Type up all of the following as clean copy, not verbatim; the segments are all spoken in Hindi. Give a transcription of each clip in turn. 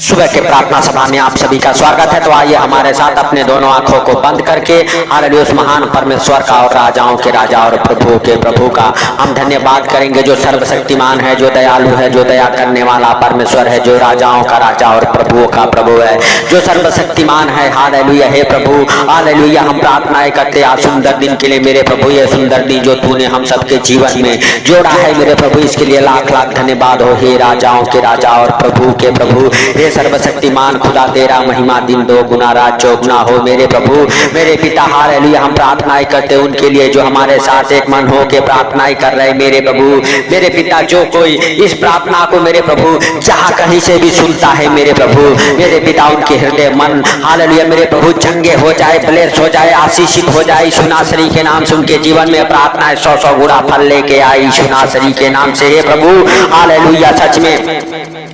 सुबह के प्रार्थना सभा में आप सभी का स्वागत है। तो आइए हमारे साथ अपने दोनों आंखों को बंद करके हालेलुया उस महान परमेश्वर का और राजाओं के राजा और प्रभु के प्रभु का हम धन्यवाद करेंगे, जो सर्वशक्तिमान है, जो दयालु है, जो दया करने वाला परमेश्वर है, जो राजाओं का राजा और प्रभुओं का प्रभु है, जो सर्वशक्तिमान है। हालेलुया हे प्रभु, हालेलुया हम प्रार्थनाएं करते आज सुंदर दिन के लिए मेरे प्रभु, ये सुंदर दिन जो तूने हम सबके जीवन में जोड़ा है मेरे प्रभु, इसके लिए लाख लाख धन्यवाद हो। हे राजाओं के राजा और प्रभु के प्रभु, हे सर्वशक्तिमान खुदा, तेरा महिमा दिन दो गुना रात चौगुना हो मेरे प्रभु मेरे पिता। हालेलुया हम प्रार्थनाएं करते उनके लिए जो हमारे साथ एक मन हो के प्रार्थनाएं कर रहे मेरे प्रभु मेरे पिता। जो कोई इस प्रार्थना को मेरे प्रभु जहाँ कहीं से भी सुनता है मेरे प्रभु मेरे पिता, उनके हृदय मन हालेलुया मेरे प्रभु चंगे हो जाए, ब्लेस हो जाए, आशीषित हो जाए। यीशु नासरी के नाम से उनके जीवन में प्रार्थनाएं 100 गुना फल लेके आई यीशु नासरी के नाम से हे प्रभु। हालेलुया सच में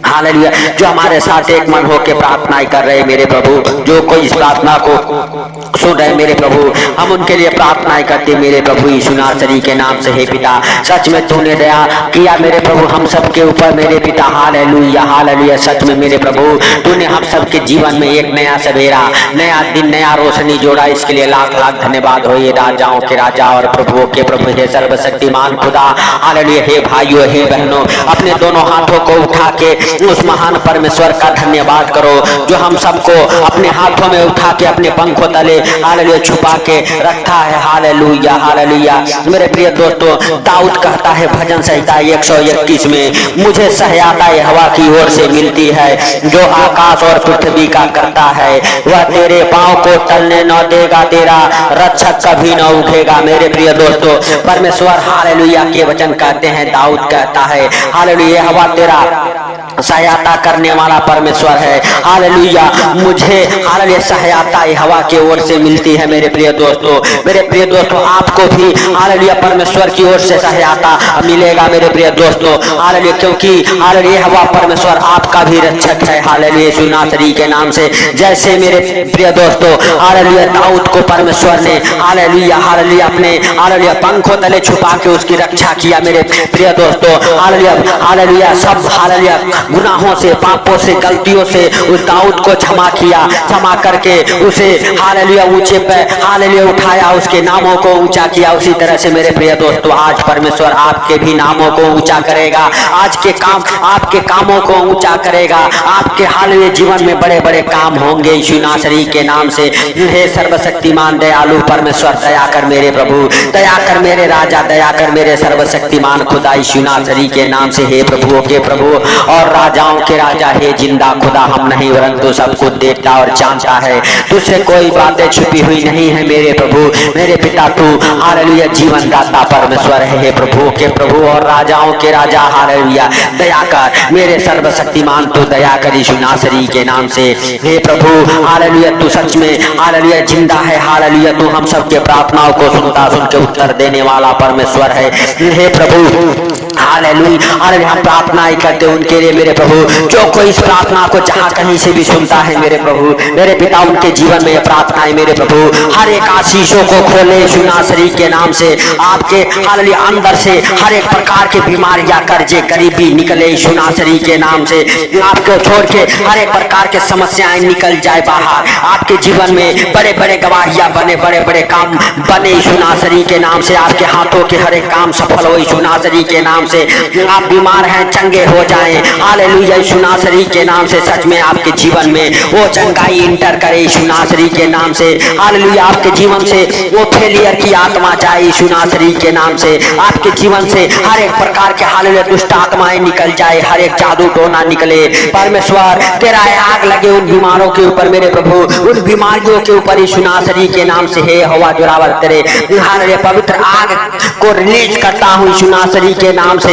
हालेलुया जो हमारे साथ एक मन होकर प्रार्थनाएं कर रहे मेरे प्रभु, जो कोई इस प्रार्थना को सुन रहे मेरे प्रभु, हम उनके लिए प्रार्थनाएं करते मेरे प्रभु यीशु नासरी के नाम से हे पिता। सच में तूने दया किया मेरे प्रभु हम सबके ऊपर मेरे पिता। हालेलुया हालेलुया सच में मेरे प्रभु तूने हम सबके जीवन में एक नया सवेरा, नया दिन, नया रोशनी जोड़ा, इसके लिए लाख लाख धन्यवाद हो। ये राजाओं के राजा और प्रभुओं के प्रभु हे सर्वशक्तिमान खुदा। हालेलुया हे भाइयों हे बहनों, अपने दोनों हाथों को उठा के उस महान परमेश्वर का धन्यवाद करो जो हम सबको अपने हाथों में उठा के अपने पंखों तले हालेलुया छुपा के रखा है। हालेलुया हालेलुया मेरे प्रिय दोस्तों, दाऊद कहता है भजन संहिता 121 में, मुझे सहायता हवा की ओर से मिलती है, जो आकाश और पृथ्वी का करता है, वह तेरे पांव को टलने न देगा, तेरा रक्षक कभी न उठेगा। मेरे प्रिय दोस्तों परमेश्वर हालेलुया के वचन कहते हैं, दाऊद कहता है हालेलुया हवा तेरा सहायता करने वाला परमेश्वर है। हालेलुया मुझे हालेलुया सहायता हवा के ओर से मिलती है। मेरे प्रिय दोस्तों आपको भी हालेलुया परमेश्वर की ओर से सहायता मिलेगा मेरे प्रिय दोस्तों। हालेलुया क्योंकि हालेलुया हवा परमेश्वर आपका भी रक्षक है। हालेलुया यीशु नासरी के नाम से, जैसे मेरे प्रिय दोस्तों हालेलुया दाऊद को परमेश्वर ने हालेलुया हालेलुया अपने हालेलुया पंखों तले छुपा के उसकी रक्षा किया मेरे प्रिय दोस्तों। हालेलुया हालेलुया सब हालेलुया गुनाहों से, पापों से, गलतियों से उस दाऊद को क्षमा किया, क्षमा करके उसे हालेलुया ऊंचे पे हालेलुया उठाया, उसके नामों को ऊंचा किया। उसी तरह से मेरे प्रिय दोस्तों आज परमेश्वर आपके भी नामों को ऊंचा करेगा, आज के काम आपके कामों को ऊंचा करेगा, आपके हालेलुया जीवन में बड़े बड़े काम होंगे यीशु नासरी के नाम से। हे सर्वशक्तिमान दयालु परमेश्वर दया कर मेरे प्रभु, दया कर मेरे राजा, दया कर मेरे सर्वशक्तिमान खुदा यीशु नासरी के नाम से हे प्रभुओं के प्रभु और राजाओं के राजा हे जिंदा खुदा। हम नहीं परंतु सब कुछ देखता और जानता है, तुझसे कोई बातें छुपी हुई नहीं है मेरे प्रभु मेरे पिता। तू हालेलुया जीवन दाता परमेश्वर है हे प्रभु के प्रभु और राजाओं के राजा। हालेलुया दया कर मेरे सर्वशक्तिमान, तू दया कर यीशु नासरी के नाम से हे प्रभु। हालेलुया तू सच में हालेलुया जिंदा है। हालेलुया तू हम सबके प्रार्थनाओं को सुनता, सुन के उत्तर देने वाला परमेश्वर है हे प्रभु। हालेलुया हालेलुया हम प्रार्थनाएं करते उनके लिए मेरे प्रभु, जो कोई इस प्रार्थना को जहाँ कहीं से भी सुनता है मेरे प्रभु मेरे पिता, उनके जीवन में प्रार्थनाएं मेरे प्रभु हर एक आशीषों को खोले यीशु नासरी के नाम से। आपके हालेलुया अंदर से हर एक प्रकार की बीमारियां, कर्जे, गरीबी निकले यीशु नासरी के नाम से। आपको छोड़ के हर एक प्रकार के समस्याएं निकल जाए बाहर, आपके जीवन में बड़े बड़े गवाहियां बने, बड़े बड़े काम बने यीशु नासरी के नाम से। आपके हाथों के हर एक काम सफल हो यीशु नासरी के नाम से। आप बीमार हैं चंगे हो जाएं हालेलुया यीशु नासरी के नाम से। सच में आपके जीवन में वो चंगाई इंटर करे यीशु नासरी के नाम से। हालेलुया आपके जीवन से वो फेलियर की आत्मा जाए यीशु नासरी के नाम से। आपके जीवन से हर एक प्रकार के हालेलुया दुष्ट आत्माएं निकल जाए, हर एक जादू टोना निकले परमेश्वर। तेरा आग लगे उन बीमारों के ऊपर मेरे प्रभु, उन बीमारियों के ऊपर यीशु नासरी के नाम से। हे हवा जोरावर तेरे हालेलुया पवित्र आग को रिलीज करता हूँ यीशु नासरी के नाम से।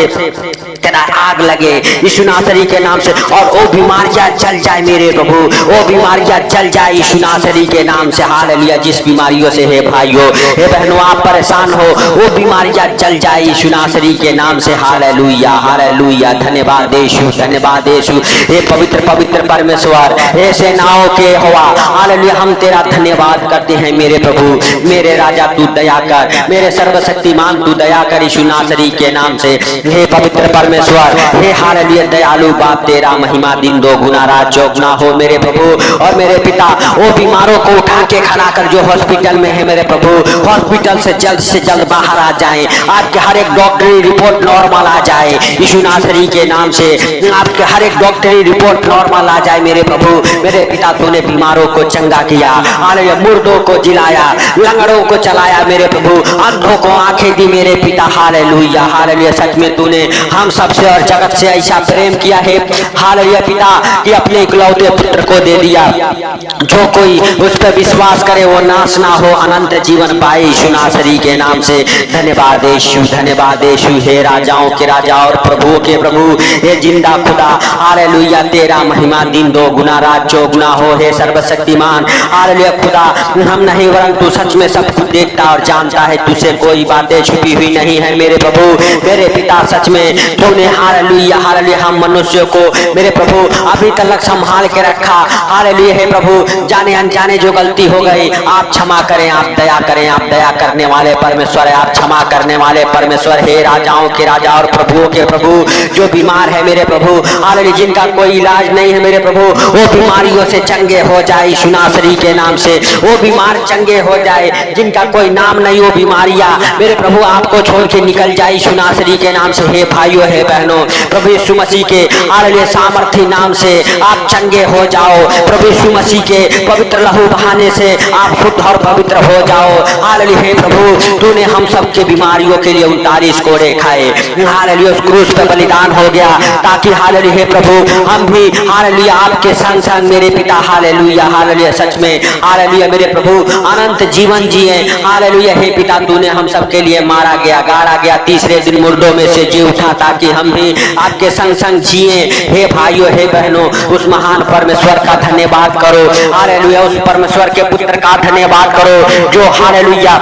तेरा आग लगे यीशु नासरी के नाम से और वो बीमारियां चल जाए मेरे प्रभु, वो बीमारियां चल जाए यीशु नासरी के नाम से। हालेलुया जिस बीमारियों से हे भाइयों हे बहनों आप परेशान हो, वो बीमारियां चल जाए यीशु नासरी के नाम से। हालेलुया हालेलुया धन्यवाद यीशु, धन्यवाद यीशु हे पवित्र पवित्र परमेश्वर, हे सेनाओं के हवा। हालेलुया हम तेरा धन्यवाद करते हैं मेरे प्रभु मेरे राजा। तू दया कर मेरे सर्वशक्तिमान, तू दया कर यीशु नासरी के नाम से। हे पवित्र परमेश्वर, हे हालेलुया दयालु बाप, तेरा महिमा दिन दो गुना रात चौगुना हो मेरे प्रभु। और मेरे पिता वो बीमारों को उठा के खड़ा कर जो हॉस्पिटल में है मेरे प्रभु, हॉस्पिटल से जल्द बाहर आ जाए। आपके हर एक डॉक्टरी रिपोर्ट नॉर्मल आ जाए यीशु नासरी के नाम से। आपके हर एक डॉक्टरी रिपोर्ट नॉर्मल आ जाए मेरे प्रभु। मेरे पिता तूने बीमारों को चंगा किया, हालेलुया मुर्दों को जिलाया, लंगड़ों को चलाया मेरे प्रभु, अंधों को आंखें दी मेरे पिता। हालेलुया हालेलुया, सच में तूने हम सबसे और जगत से ऐसा प्रेम किया है हालेलुया पिता कि अपने इकलौते पुत्र को दे दिया। जो कोई उस पर विश्वास करे वो नाश ना हो, अनंत जीवन पाए यीशु नासरी के नाम से। धन्यवाद यीशु, धन्यवाद यीशु, हे राजाओं के राजा और प्रभुओं के प्रभु, हे जिंदा खुदा हालेलुया तेरा महिमा दिन दो गुना रात चौगुना हो। हे सर्वशक्तिमान हालेलुया खुदा, हम नहीं वरन तू सच में सब कुछ देखता और जानता है, तुझसे कोई बातें छुपी हुई नहीं है मेरे प्रभु। मेरे पिता सच में तूने हालेलुया हालेलुया हम मनुष्य को मेरे प्रभु अभी तक संभाल के रखा। हालेलुया हे प्रभु, जाने अनजाने जो गलती हो गई आप क्षमा करें, आप दया करें, आप दया करने वाले परमेश्वर है, आप क्षमा करने वाले परमेश्वर। हे राजाओं के राजा और प्रभुओं के प्रभु, जो बीमार है मेरे प्रभु हालेलुया जिनका कोई इलाज नहीं है मेरे प्रभु, वो बीमारियों से चंगे हो जाए यीशु नासरी के नाम से। वो बीमार चंगे हो जाए जिनका कोई नाम नहीं, वो बीमारियां मेरे प्रभु आपको छोड़ के निकल जाए यीशु नासरी के नाम से। हे भाइयों हे बहनों, प्रभु यीशु मसीह के हालेलुया सामर्थी नाम से आप चंगे हो जाओ। प्रभु यीशु मसीह के पवित्र लहू बहाने से आप शुद्ध और पवित्र हो जाओ। हालेलुया हे प्रभु, तूने हम सबके बीमारियों के लिए 39 कोड़े खाए, हालेलुया उस क्रूस पे बलिदान हो गया ताकि हालेलुया हे प्रभु हम भी हालेलुया आपके संग संग मेरे पिता हालेलुया हालेलुया सच में हालेलुया मेरे प्रभु अनंत जीवन जिए। हालेलुया हे पिता, तूने हम सबके लिए मारा गया, गाड़ा गया, तीसरे दिन मुर्दों में से जी उठा ताकि हम भी आपके संग संग जिए। हे भाइयों हे बहनों, उस महान परमेश्वर का धन्यवाद करो। हालेलुया उस परमेश्वर के पुत्र का धन्यवाद करो जो हालेलुया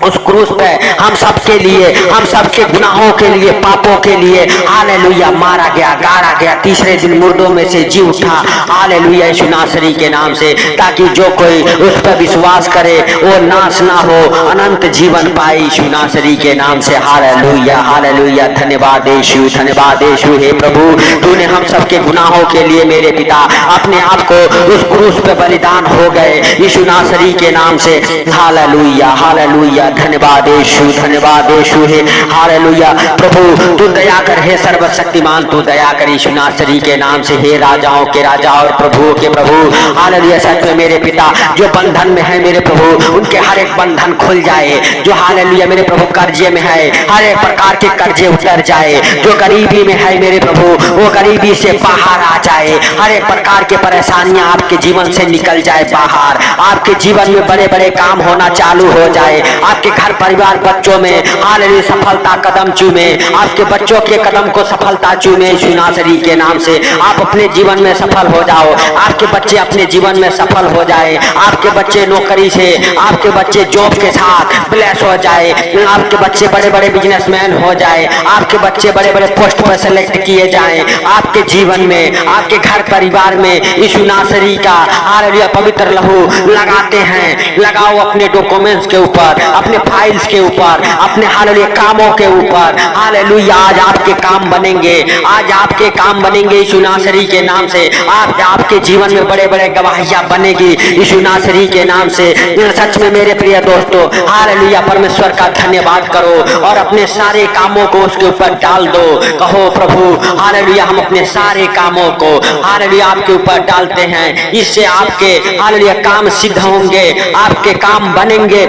उस क्रूस पे हम सबके लिए, हम सबके गुनाहों के लिए, पापों के लिए हालेलुया मारा गया, गाड़ा गया, तीसरे दिन मुर्दों में से जी उठा। हालेलुया यीशु नासरी के नाम से, ताकि जो कोई उस पर विश्वास करे वो नाश ना हो, अनंत जीवन पाए यीशु नासरी के नाम से। हालेलुया हालेलुया, धन्यवाद यीशु, धन्यवाद यीशु। हे प्रभु, तूने हम सबके गुनाहों के लिए मेरे पिता अपने आप को उस क्रूस पे बलिदान हो गए यीशु नासरी के नाम से। हालेलुया हालेलुया, धन्यवाद यीशु, धन्यवाद यीशु। हे हालेलुया प्रभु तू दया कर, हे सर्वशक्तिमान तू दया कर यीशु नासरी के नाम से। हे राजाओं के राजा और प्रभुओं के प्रभु हालेलुया सच में मेरे पिता जो बंधन में है मेरे प्रभु, उनके हर एक बंधन खुल जाए। जो हालेलुया मेरे प्रभु कर्जे में है, हर एक प्रकार के कर्जे उतर जाए। जो गरीबी में है मेरे प्रभु, वो गरीबी से बाहर आ जाए। हर एक प्रकार के परेशानियां आपके जीवन से निकल जाए बाहर। आपके जीवन में बड़े बड़े काम होना चालू हो जाए। आपके घर परिवार बच्चों में हालेलुया सफलता कदम चूमे, आपके बच्चों के कदम को सफलता चूमे यीशु नासरी के नाम से। आप अपने जीवन में सफल हो जाओ, आपके बच्चे अपने जीवन में सफल हो जाए। आपके बच्चे नौकरी से, आपके बच्चे जॉब के साथ ब्लेस हो जाए। आपके बच्चे बड़े बड़े बिजनेसमैन हो जाए। आपके बच्चे बड़े बड़े पोस्ट पर सेलेक्ट किए जाएं। आपके जीवन में, आपके घर परिवार में यीशु नासरी का हालेलुया पवित्र लहू लगाते हैं। लगाओ अपने डॉक्यूमेंट्स के ऊपर, अपने फाइल्स के ऊपर, अपने हालेलुया कामों के ऊपर। हालेलुया आज आपके काम बनेंगे, आज आपके काम बनेंगे यीशु नासरी के नाम से। आज आपके जीवन में बड़े बड़े गवाहियां बनेगी यीशु नासरी के नाम से। सच में मेरे प्रिय दोस्तों हालेलुया परमेश्वर का धन्यवाद करो और अपने सारे कामों को उसके ऊपर डाल दो। कहो प्रभु हालेलुया हम अपने सारे कामों को हालेलुया आपके ऊपर डालते हैं। इससे आपके हालेलुया काम सिद्ध होंगे, आपके काम बनेंगे।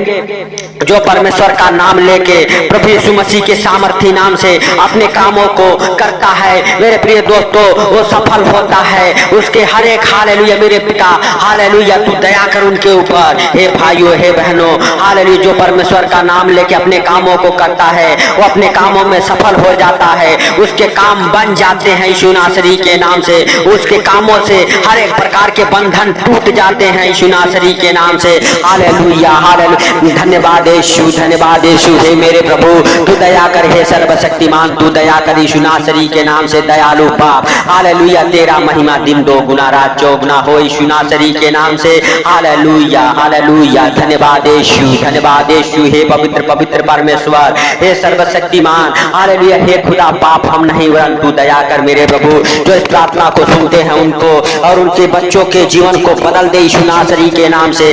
जो परमेश्वर का नाम लेके प्रभु यीशु मसीह के सामर्थी नाम से अपने कामों को करता है मेरे प्रिय दोस्तों, वो सफल होता है। उसके हर एक हालेलुया मेरे पिता हालेलुया तू दया कर उनके ऊपर। हे भाइयों हे बहनों हालेलुया जो परमेश्वर का नाम लेके अपने कामों को करता है वो अपने कामों में सफल हो जाता है। उसके काम बन जाते हैं यीशु नासरी के नाम से। उसके कामों से हर एक प्रकार के बंधन टूट जाते हैं यीशु नासरी के नाम से। हालेलुया हालेलुया, धन्यवाद यीशु, धन्यवाद यीशु। हे मेरे प्रभु तू दया कर, हे सर्वशक्तिमान तू दया कर यीशु नासरी के नाम से। दयालु बाप हालेलुया तेरा महिमा दिन दो गुना रात चौगुना हो यीशु नासरी के नाम से। हालेलुया हालेलुया, धन्यवाद यीशु, धन्यवाद यीशु। हे पवित्र पवित्र परमेश्वर, हे सर्वशक्तिमान हालेलुया, हे खुदा पिता पाप हम नहीं वरन तू दया कर मेरे प्रभु। जो इस प्रार्थना को सुनते हैं उनको और उनके बच्चों के जीवन को बदल दे यीशु नासरी के नाम से।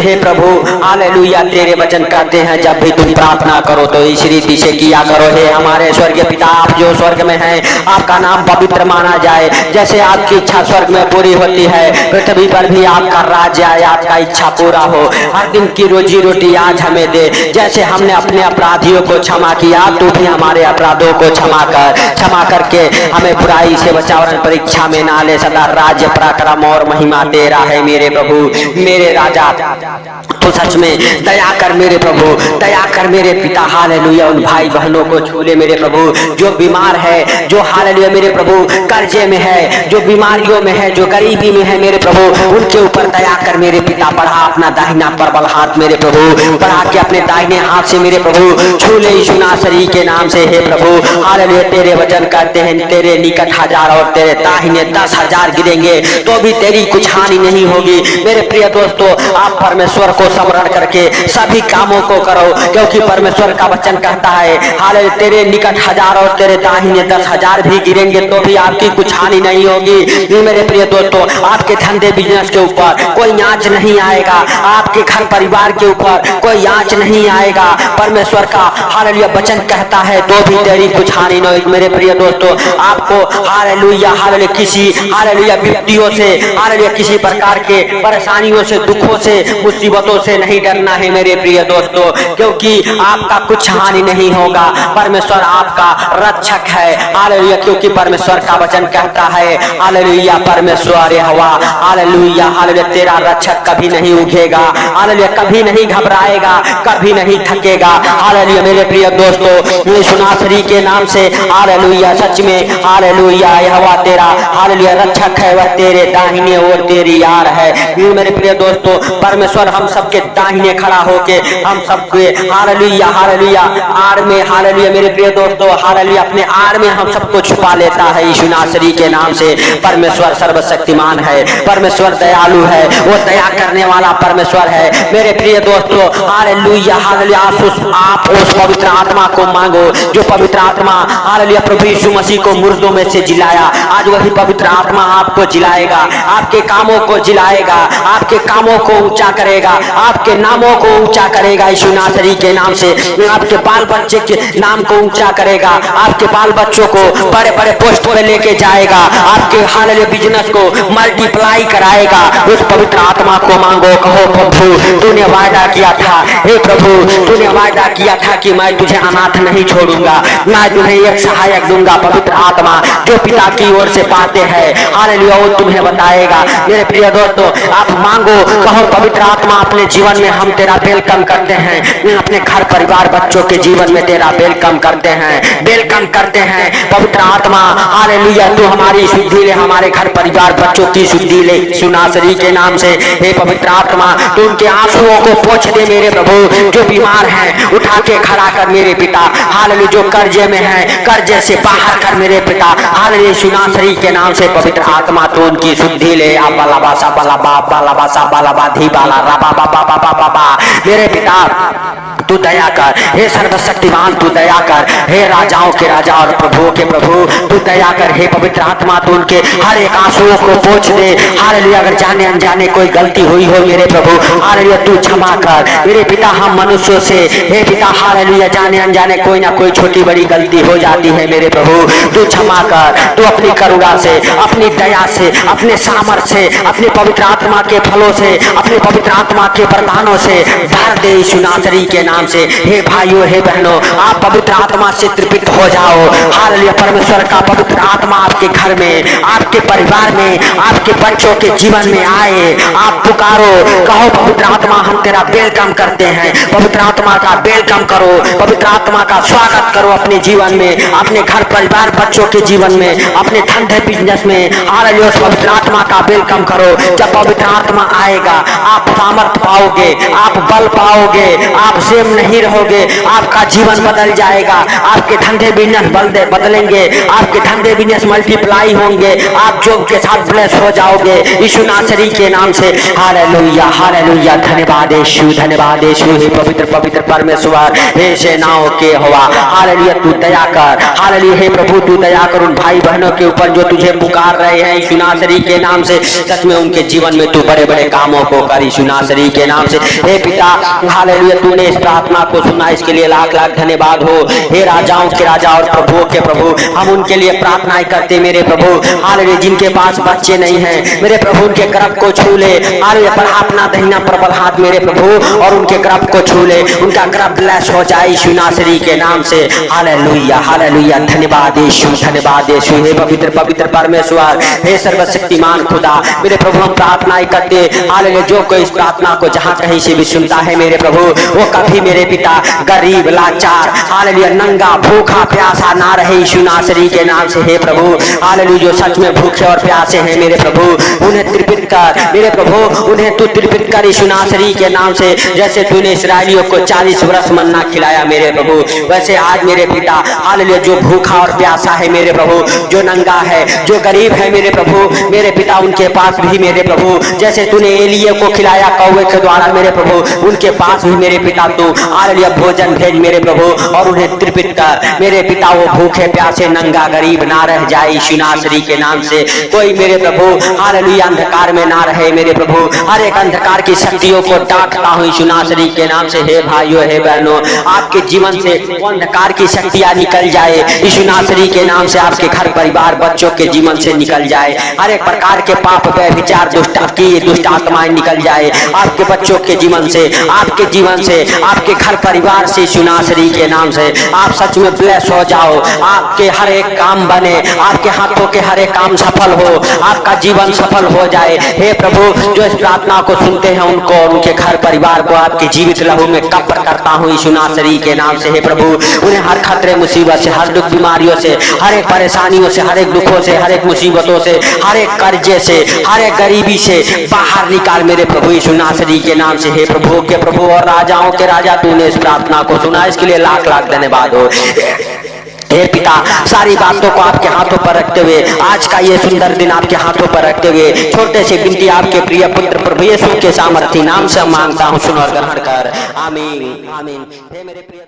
हे प्रभु हालेलुया, तेरे वचन कहते हैं जब भी तुम प्रार्थना करो तो इस रीति से किया करो। हे हमारे स्वर्गीय पिता, आप जो स्वर्ग में हैं, आपका नाम पवित्र माना जाए। जैसे आपकी इच्छा स्वर्ग में पूरी होती है, पृथ्वी पर भी आपका राज्य आए, आपका इच्छा पूरा हो। हर दिन की रोजी रोटी आज हमें दे। जैसे हमने अपने अपराधियों को क्षमा किया, तू भी हमारे अपराधों को क्षमा करके हमें बुराई से बचा और परीक्षा में ना ले। सदा राज्य पराक्रम और महिमा तेरा है मेरे प्रभु, मेरे राजा। तो सच में दया कर मेरे प्रभु, दया कर मेरे पिता। हालेलुया, उन भाई बहनों को छू ले मेरे प्रभु जो बीमार है, जो हालेलुया मेरे प्रभु कर्जे में है, जो बीमारियों में है, जो गरीबी में है मेरे प्रभु, उनके ऊपर दया कर मेरे पिता। बढ़ा अपना दाहिना प्रबल हाथ मेरे प्रभु, बढ़ा के अपने दाहिने हाथ से मेरे प्रभु छू ले यीशु नासरी के नाम से। हे प्रभु हालेलुया, तेरे वचन कहते हैं तेरे निकट 1000 और तेरे दाहिने 10,000 गिरेंगे तो भी तेरी कुछ हानि नहीं होगी। मेरे प्रिय दोस्तों, आप परमेश्वर को स्मरण करके सभी कामों को करो, क्योंकि परमेश्वर का वचन कहता है हालेलुया, तेरे निकट 1000 और तेरे दाहिने 10,000 भी गिरेंगे तो भी आपकी कुछ हानि नहीं होगी। मेरे प्रिय दोस्तों, आपके धंधे बिजनेस के ऊपर कोई आंच नहीं आएगा, आपके घर परिवार के ऊपर कोई आंच नहीं आएगा। परमेश्वर का हालेलुया वचन कहता है तो भी तेरी कुछ हानि नहीं होगी। मेरे प्रिय दोस्तों, आपको हालेलुया हालेलुया किसी हालेलुया विपत्तियों से, हालेलुया किसी प्रकार के परेशानियों से, दुखों से, मुसीबतों से नहीं डरना है मेरे प्रिय दोस्तों, क्योंकि आपका कुछ हानि नहीं होगा। परमेश्वर आपका रक्षक है। हालेलुया, क्योंकि परमेश्वर का वचन कहता है हालेलुया, परमेश्वर यहोवा हालेलुया हालेलुया तेरा रक्षक कभी नहीं उठेगा, हालेलुया कभी नहीं घबराएगा, कभी नहीं थकेगा। हालेलुया मेरे प्रिय दोस्तों, यीशु नासरी के नाम से हालेलुया, सच में हालेलुया यहोवा तेरा हालेलुया रक्षक है, वह तेरे दाहिने और तेरी यार है। मेरे प्रिय दोस्तों, परमेश्वर हम सबके दाहिने खड़ा होके हम सबके हालेलुया हालेलुया आड़ में हालेलुया मेरे प्रिय दोस्तों हालेलुया अपने आड़ में हम सबको छुपा लेता है यीशु नासरी के नाम से। परमेश्वर सर्वशक्तिमान है, परमेश्वर दयालु है, वो दया करने वाला परमेश्वर है। मेरे प्रिय दोस्तों हालेलुया हालेलुया, आप उस पवित्र आत्मा को मांगो जो पवित्र आत्मा हालेलुया प्रभु यीशु मसीह को मुर्दों में से जिलाया। आज वही पवित्र आत्मा आपको जिलाएगा, आपके कामों को जिलाएगा, आपके कामों को ऊंचा करेगा, आपके नामों को ऊंचा करेगा यीशु नासरी के नाम से। आपके बाल बच्चे के नाम को ऊंचा करेगा, आपके बाल बच्चों को बड़े बड़े पोस्ट पे लेके जाएगा, आपके हालेलुया बिजनेस को मल्टीप्लाई कराएगा। उस पवित्र आत्मा को मांगो, कहो प्रभु तूने वादा किया था, हे प्रभु तूने वादा किया था कि मैं तुझे अनाथ नहीं छोड़ूंगा, मैं तुम्हें एक सहायक दूंगा। पवित्र आत्मा जो पिता की ओर से पाते हैं हालेलुया वो तुम्हें बताएगा। मेरे प्रिय दोस्तों, आप मांगो, कहो पवित्र आत्मा अपने जीवन में हम तेरा वेलकम करते हैं, अपने घर परिवार बच्चों के जीवन में तेरा वेलकम करते हैं, वेलकम करते हैं। पवित्र आत्मा हालेलुया तू हमारी शुद्धि ले, हमारे घर परिवार बच्चों की शुद्धि ले यीशु नासरी के नाम से। हे पवित्र आत्मा तू उनके आंसुओं को पोंछ दे मेरे प्रभु, जो बीमार हैं उठा के खड़ा कर मेरे पिता। हालेलुया जो कर्जे में है कर्जे से बाहर कर मेरे पिता, हालेलुया यीशु नासरी के नाम से। पवित्र आत्मा तू उनकी शुद्धि ले। मेरे पिता तू दया कर, हे सर्वशक्तिमान तू दया कर, हे राजाओं के राजा और प्रभुओं के प्रभु तू दया कर। हे पवित्र आत्मा तू उनके हर एक आंसुओं को पोंछ दे। हालेलुया अगर जाने अनजाने कोई गलती हुई हो मेरे प्रभु हालेलुया तू क्षमा कर। मेरे पिता हम मनुष्यों से हे पिता हालेलुया जाने अनजाने कोई ना कोई छोटी बड़ी गलती हो जाती है मेरे प्रभु, तू क्षमा कर। तू अपनी करुणा से, अपनी दया से, अपने सामर्थ्य से, अपने पवित्र आत्मा के फलों से, अपने पवित्र आत्मा के वरदानों से भर दे यीशु नासरी के नाम से। हे भाइयों हे बहनों, आप पवित्र आत्मा से तृप्त हो जाओ। हालेलुया परमेश्वर का पवित्र आत्मा आपके घर में, आपके परिवार में, आपके बच्चों के जीवन में आए। आप पुकारो, कहो पवित्र आत्मा हम तेरा वेलकम करते हैं। पवित्र आत्मा का वेलकम करो, पवित्र आत्मा का स्वागत करो अपने जीवन में, अपने घर परिवार बच्चों के जीवन में, अपने धंधे बिजनेस में। हालेलुया पवित्र आत्मा का वेलकम करो। जब पवित्र आत्मा आएगा आप सामर्थ पाओगे, आप बल पाओगे, आप सेम नहीं रहोगे, आपका जीवन बदल जाएगा, आपके धंधे बिजनेस बदलेंगे, आपके धंधे बिजनेस मल्टीप्लाई होंगे, आप जॉब के साथ ब्लेस हो जाओगे यीशु नासरी के नाम से। हालेलुया हालेलुया धन्यवाद यीशु, धन्यवाद यीशु। हे पवित्र पवित्र परमेश्वर, हे सेनाओं के यहोवा हालेलुया तू दया कर। कर। हालेलुया हे प्रभु तू दया कर उन भाई बहनों के ऊपर जो तुझे पुकार रहे हैं यीशु नासरी के नाम से। सच में उनके जीवन में तू बड़े बड़े कामों को कर यीशु नासरी के नाम से। हे पिता हालेलुया तूने इस प्रार्थना को सुना, इसके लिए लाख लाख धन्यवाद हो। हे राजाओं के राजा और प्रभुओं के प्रभु, हम उनके लिए प्रार्थनाएं करते मेरे प्रभु। हालेलुया जिनके पास बच्चे नहीं हैं मेरे प्रभु उनके गर्भ को छू ले। हालेलुया पर अपना दाहिना प्रबल हाथ मेरे प्रभु और उनके गर्भ को छू ले, उनका गर्भ ब्लेस हो जाए यीशु नासरी के नाम से। हालेलुया हालेलुया धन्यवाद यीशु, धन्यवाद यीशु। हे पवित्र पवित्र परमेश्वर, हे सर्वशक्तिमान खुदा मेरे प्रभु हम प्रार्थनाएं करते। हालेलुया जो कोई इस प्रार्थना को जहां कहीं से भी सुनता है मेरे प्रभु वो कभी मेरे पिता गरीब लाचार हालेलुया नंगा भूखा प्यासा ना रहे यीशु नासरी के नाम से। हे प्रभु हालेलुया जो सच में भूखे और प्यासे हैं मेरे प्रभु उन्हें तृप्त कर मेरे प्रभु, उन्हें तू तृप्त कर यीशु नासरी के नाम से। जैसे तूने इस्राएलियों को 40 वर्ष मन्ना खिलाया मेरे प्रभु, वैसे आज मेरे पिता हालेलुया जो भूखा और प्यासा है मेरे प्रभु, जो नंगा है, जो गरीब है मेरे प्रभु मेरे पिता उनके पास भी मेरे प्रभु जैसे तूने एलिया को खिलाया कौवे के द्वारा मेरे प्रभु उनके पास भी मेरे पिता तू हालेलुया भोजन भेज मेरे प्रभु और उन्हें तृप्त कर मेरे पिता। वो भूखे प्यासे नंगा गरीब ना रह जाए यीशु नासरी के नाम से। कोई मेरे प्रभु हालेलुया अंधकार में ना रहे मेरे प्रभु, हर एक अंधकार की शक्तियों को डांटता हूँ यीशु नासरी के नाम से। हे भाइयों हे बहनों आपके जीवन से वो अंधकार की शक्तियां निकल जाए यीशु नासरी के नाम से। आपके घर परिवार बच्चों के जीवन से निकल जाए, हर एक प्रकार के पाप व्यभिचार दुष्ट आत्माएं निकल जाए आपके बच्चों के जीवन से, आपके जीवन से, आपके घर परिवार से यीशु नासरी के नाम से। आप सच में ब्लेस हो जाओ, आपके हर एक काम बने, आपके हाथों के हर एक काम सफल हो, आपका जीवन सफल हो जाए। हे प्रभु जो इस प्रार्थना को सुनते हैं उनको और उनके घर परिवार को आपके जीवित लहू में कब्र करता हूँ यीशु नासरी के नाम से। हे प्रभु उन्हें हर खतरे मुसीबत से, हर दुख बीमारियों से, हर एक परेशानियों से, हर एक दुखों से, हर एक मुसीबतों से, हर एक कर्जे से, हर एक गरीबी से बाहर निकाल मेरे प्रभु यीशु नासरी के नाम से। हे प्रभु के प्रभु और राजाओं के राजा तूने इस प्रार्थना को सुना, इसके लिए लाख लाख धन्यवाद हो। हे पिता सारी बातों को आपके हाथों पर रखते हुए आज का ये सुंदर दिन आपके हाथों पर रखते हुए छोटे से बिनती आपके प्रिय पुत्र प्रभु यीशु के सामर्थी नाम से मांगता हूँ, सुनो और ग्रहण कर। आमीन आमीन। हे मेरे प्रिय